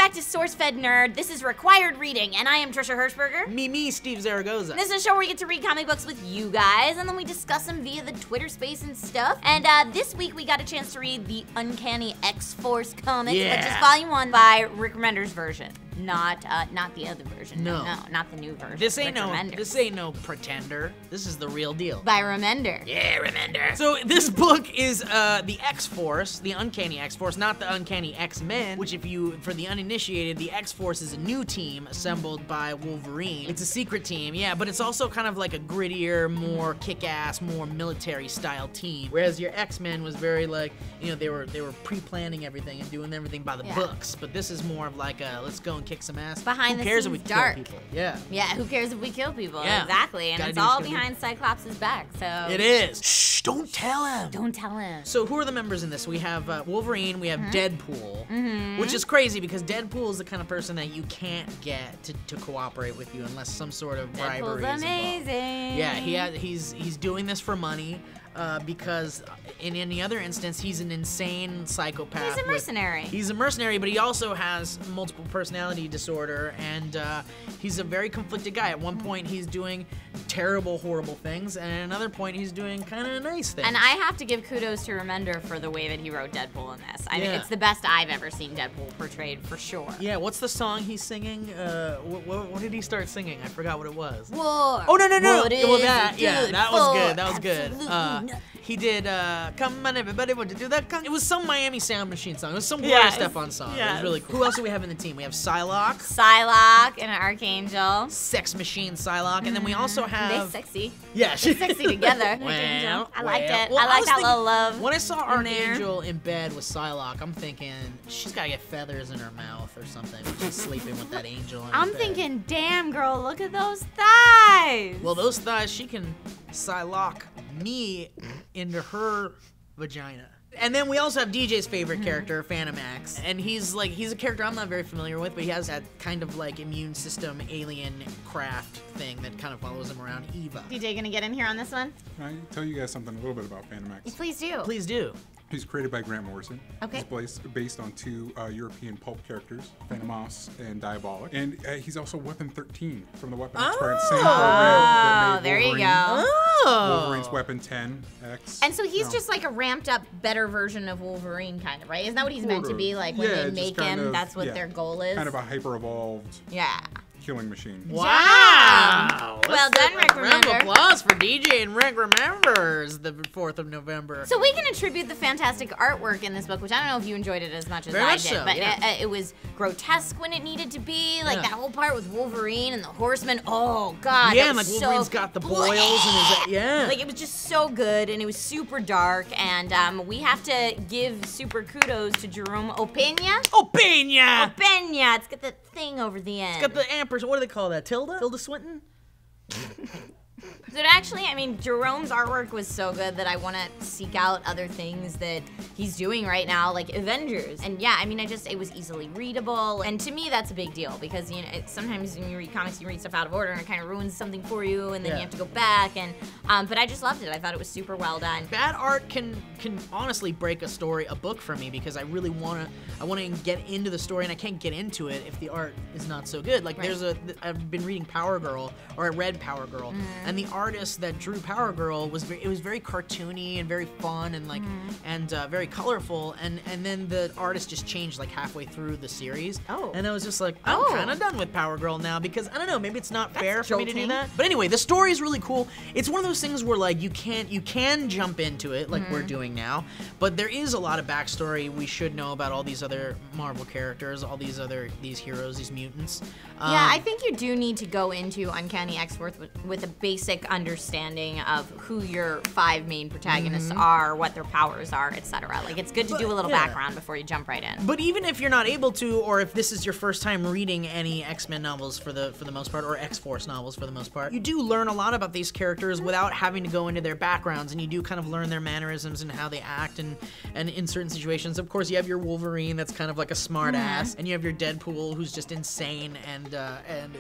back to SourceFed Nerd. This is Required Reading, and I am Trisha Hirschberger. Me, Steve Zaragoza. This is a show where we get to read comic books with you guys, and then we discuss them via the Twitter space and stuff. And this week we got a chance to read the Uncanny X Force comics, which is Volume 1 by Rick Remender's version. Not the other version. No, not the new version. This ain't no pretender. This is the real deal. By Remender. Yeah, Remender. So this book is the X Force, the Uncanny X Force, not the Uncanny X-Men, which for the uninitiated, the X Force is a new team assembled by Wolverine. It's a secret team, yeah, but it's also kind of like a grittier, more kick-ass, more military-style team. Whereas your X-Men was very like, you know, they were pre-planning everything and doing everything by the books. But this is more of like a let's go and kick some ass. Behind who cares the if we dark. kill people? Yeah. Yeah, who cares if we kill people? Yeah. Exactly. And it's all behind Cyclops' back, so. It is. Shh, don't tell him. Don't tell him. So who are the members in this? We have Wolverine, we have Deadpool, which is crazy because Deadpool is the kind of person that you can't get to cooperate with you unless some sort of bribery is amazing. involved. Yeah, he's doing this for money. Because in any other instance, he's an insane psychopath. He's a mercenary. He's a mercenary, but he also has multiple personality disorder, and he's a very conflicted guy. At one point, he's doing terrible, horrible things, and at another point, he's doing kind of nice things. And I have to give kudos to Remender for the way that he wrote Deadpool in this. I mean, it's the best I've ever seen Deadpool portrayed, for sure. Yeah, what's the song he's singing? What did he start singing? I forgot what it was. War. Oh, no. Well, that was good. That was good. Absolutely He did, come on everybody, what to do that? It was some Miami Sound Machine song. It was some Gloria Stefan song. It was really cool. Who else do we have in the team? We have Psylocke. Psylocke and Archangel. Sex Machine Psylocke. And then we also have... They sexy. Yeah. They're sexy together. Well, I liked it. Well, I liked that little love. When I saw Archangel in bed with Psylocke, I'm thinking, she's got to get feathers in her mouth or something. She's sleeping with that angel in I'm bed. thinking, damn, girl, look at those thighs. Well, those thighs, she can Psylocke me into her vagina. And then we also have DJ's favorite character, Phantom X. And he's a character I'm not very familiar with, but he has that kind of like immune system alien craft thing that kind of follows him around. Eva. DJ gonna get in here on this one? Can I tell you guys something a little bit about Phantom X? Please do. Please do. He's created by Grant Morrison. Okay. He's based on two European pulp characters, Phantomos and Diabolic. And he's also Weapon 13 from the Weapon X brand. Same program that made there you Wolverine. go. Wolverine's Weapon 10X. And so he's just like a ramped up, better version of Wolverine, kind of, right? Isn't that what he's meant to be? Like when they make him, that's what their goal is? Kind of a hyper-evolved killing machine. Wow! Well done, Rick Round of Remender. applause for DJ and Rick Remembers the 4th of November. So we can attribute the fantastic artwork in this book, which I don't know if you enjoyed it as much as Very I much did, so, but yeah. it was grotesque when it needed to be. Like that whole part with Wolverine and the Horsemen. Oh God! Yeah, that and like was Wolverine's so got the boils and his Like it was just so good, and it was super dark. And we have to give super kudos to Jerome Opeña. Opeña! Opeña. It's got the thing over the end. It's got the ampersand. What do they call that? Tilda Swinton? So actually, I mean, Jerome's artwork was so good that I want to seek out other things that he's doing right now, like Avengers. And yeah, I mean, it was easily readable. And to me, that's a big deal because, you know, sometimes when you read comics, you read stuff out of order and it kind of ruins something for you and then you have to go back. And but I just loved it. I thought it was super well done. Bad art can honestly break a book for me because I really want to get into the story and I can't get into it if the art is not so good. Like I've been reading Power Girl, or I read Power Girl, and the artist that drew Power Girl was very cartoony and very fun and like and very colorful, and then the artist just changed like halfway through the series. And I was just like, I'm kind of done with Power Girl now because I don't know, maybe it's not fair for me to do that. But anyway, the story is really cool. It's one of those things where like you can jump into it like we're doing now, but there is a lot of backstory we should know about all these other Marvel characters, all these heroes, these mutants. Yeah, I think you do need to go into Uncanny X Force with a basic understanding of who your 5 main protagonists are, what their powers are, etc. Like, it's good to do a little background before you jump right in. But even if you're not able to, or if this is your first time reading any X-Men novels for the most part, or X-Force novels for the most part, you do learn a lot about these characters without having to go into their backgrounds, and you do kind of learn their mannerisms and how they act, and in certain situations. Of course, you have your Wolverine that's kind of like a smart ass, and you have your Deadpool who's just insane and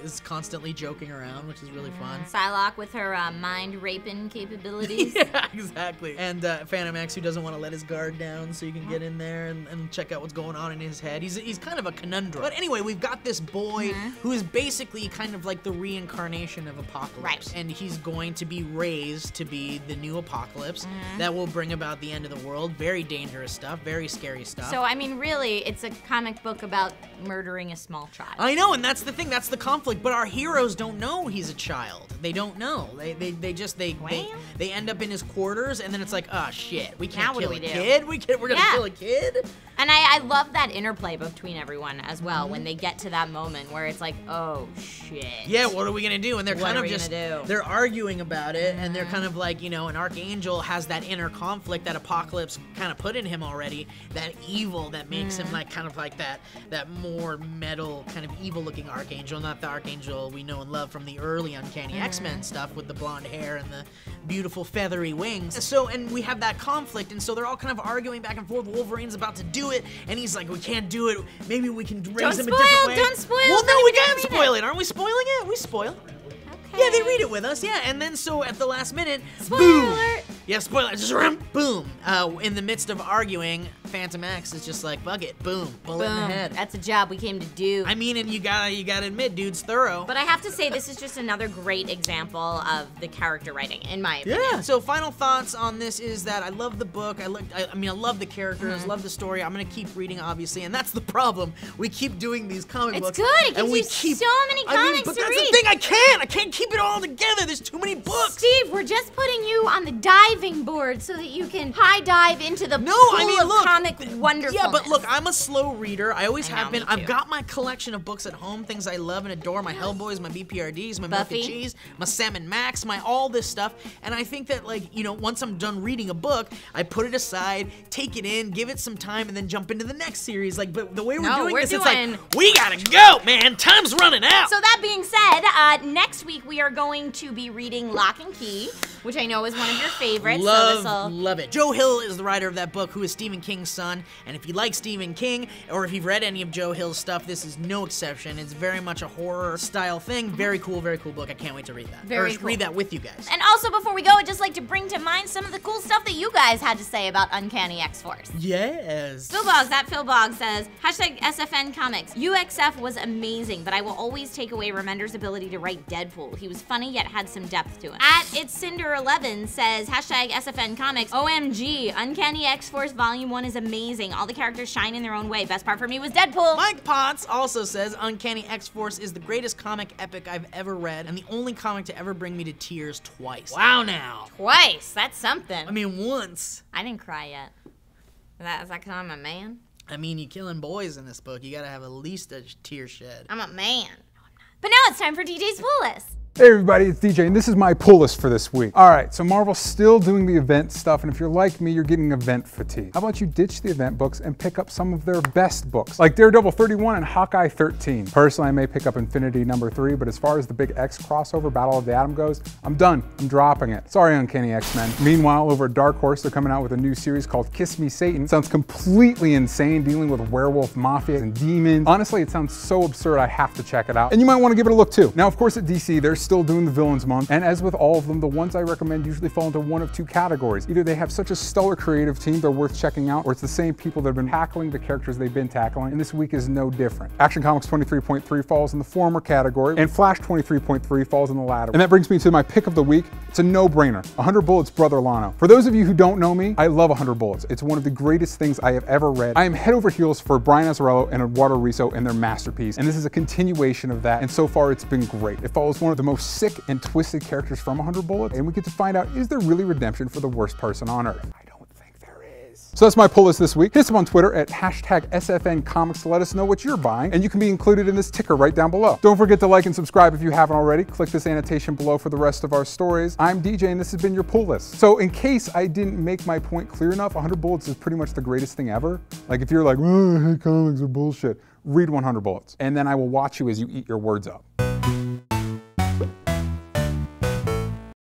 is constantly joking around, which is really fun. Psylocke with her mind raping capabilities. Yeah, exactly. And Phantom X, who doesn't want to let his guard down so you can get in there and check out what's going on in his head. He's kind of a conundrum. But anyway, we've got this boy who is basically kind of like the reincarnation of Apocalypse. Right. And he's going to be raised to be the new Apocalypse that will bring about the end of the world. Very dangerous stuff, very scary stuff. So, I mean, really, it's a comic book about murdering a small child. I know, and that's the thing, that's the conflict. But our heroes don't know he's a child. They don't know. They end up in his quarters, and then it's like, oh shit, we can't kill a kid. We're gonna kill a kid. And I love that interplay between everyone as well when they get to that moment where it's like, oh shit. Yeah, what are we gonna do? And they're kind of just do? They're arguing about it, and they're kind of like, you know, an Archangel has that inner conflict that Apocalypse kind of put in him already, that evil that makes him like kind of like that more metal kind of evil looking Archangel, not the Archangel we know and love from the early Uncanny X-Men stuff with the blonde hair and the beautiful feathery wings. So, and we have that conflict, and so they're all kind of arguing back and forth. Wolverine's about to do it, and he's like, we can't do it. Maybe we can raise him a different way. Don't spoil! Well, no, we can't spoil it. Aren't we spoiling it? We spoil. Okay. Yeah, they read it with us, yeah. And then so at the last minute, Spoiler boom. alert. Yeah, spoiler. Boom. In the midst of arguing, Phantom X is just like, bug it. Boom. Bullet in the head. That's a job we came to do. I mean, and you gotta admit, dude's thorough. But I have to say, this is just another great example of the character writing, in my opinion. Yeah. So final thoughts on this is that I love the book. I love the characters, love the story. I'm gonna keep reading, obviously, and that's the problem. We keep doing these comic books. It's good. It gives you so many comics but to that's read. the thing. I can't keep it all together. There's too many books. Steve, we're just putting you on the diving board so that you can high dive into the pool of comic wonderfulness. Yeah, but look, I'm a slow reader. I always have been. me too. I've got my collection of books at home, things I love and adore, my Hellboys, my BPRDs, my Milk and Cheese, my Sam and Max, my all this stuff. And I think that, like, you know, once I'm done reading a book, I put it aside, take it in, give it some time, and then jump into the next series. Like, but the way we're doing this, it's like, we gotta go, man. Time's running out. So that being said, next week we are going to be reading Lock and Key, which I know is one of your favorites. Love it. Joe Hill is the writer of that book, who is Stephen King's son. And if you like Stephen King, or if you've read any of Joe Hill's stuff, this is no exception. It's very much a horror style thing. Very cool book. I can't wait to read that. Read that with you guys. And also, before we go, I'd just like to bring to mind some of the cool stuff that you guys had to say about Uncanny X Force. Yes. Phil Boggs says, #SFN Comics. UXF was amazing, but I will always take away Remender's ability to write Deadpool. He was funny yet had some depth to him. It's Cinder11 says, #SFN Comics. OMG, Uncanny X Force Volume 1 is amazing. All the characters shine in their own way. Best part for me was Deadpool. Mike Potts also says, Uncanny X Force is the greatest comic epic I've ever read, and the only comic to ever bring me to tears twice. Wow, now. Twice? That's something. I mean, once. I didn't cry yet. Is that because I'm a man? I mean, you're killing boys in this book. You gotta have at least a tear shed. I'm a man. No, I'm not. But now it's time for DJ's Pull List. Hey everybody, it's DJ, and this is my pull list for this week. All right, so Marvel's still doing the event stuff, and if you're like me, you're getting event fatigue. How about you ditch the event books and pick up some of their best books, like Daredevil 31 and Hawkeye 13. Personally, I may pick up Infinity #3, but as far as the big X crossover Battle of the Atom goes, I'm done. I'm dropping it. Sorry, Uncanny X-Men. Meanwhile, over at Dark Horse, they're coming out with a new series called Kiss Me Satan. Sounds completely insane, dealing with werewolf mafia and demons. Honestly, it sounds so absurd, I have to check it out. And you might want to give it a look too. Now, of course, at DC, they're still doing the Villains Month, and as with all of them, the ones I recommend usually fall into one of two categories. Either they have such a stellar creative team they're worth checking out, or it's the same people that have been tackling the characters they've been tackling, and this week is no different. Action Comics 23.3 falls in the former category, and Flash 23.3 falls in the latter. And that brings me to my pick of the week. It's a no-brainer. 100 Bullets Brother Lano. For those of you who don't know me, I love 100 Bullets. It's one of the greatest things I have ever read. I am head over heels for Brian Azzarello and Eduardo Risso and their masterpiece, and this is a continuation of that, and so far it's been great. It follows one of the most sick and twisted characters from 100 Bullets, and we get to find out, is there really redemption for the worst person on Earth? I don't think there is. So that's my pull list this week. Hit us up on Twitter at #SFN Comics to let us know what you're buying, and you can be included in this ticker right down below. Don't forget to like and subscribe if you haven't already. Click this annotation below for the rest of our stories. I'm DJ, and this has been your pull list. So in case I didn't make my point clear enough, 100 Bullets is pretty much the greatest thing ever. Like if you're like, oh, I hate comics are bullshit, read 100 Bullets, and then I will watch you as you eat your words up.